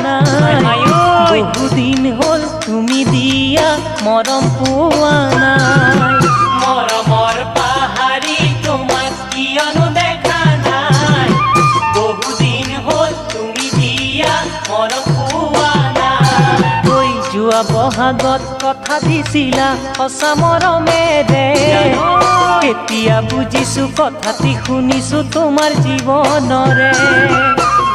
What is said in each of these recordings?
নাই বহুদিন হ'ল তুমি দিয়া মৰম পোৱা নাই মৰমৰ পাহাৰী তোমাক কিয়নো দেখা নাই বহুদিন হ'ল তুমি দিয়া মৰম পোৱা নাই কৈ যোৱা বহাগত কথা দিছিলা সঁচা মৰমেৰে এতিয়া বুজিছো কথাটি শুনিছো তোমাৰ জীৱনৰে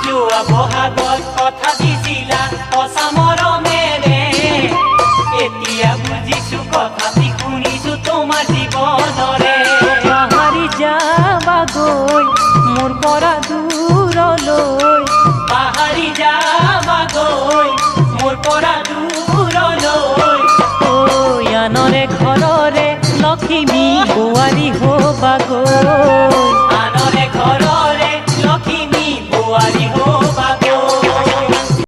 যোৱা বহাগত কথা দিছিলা সঁচা মৰম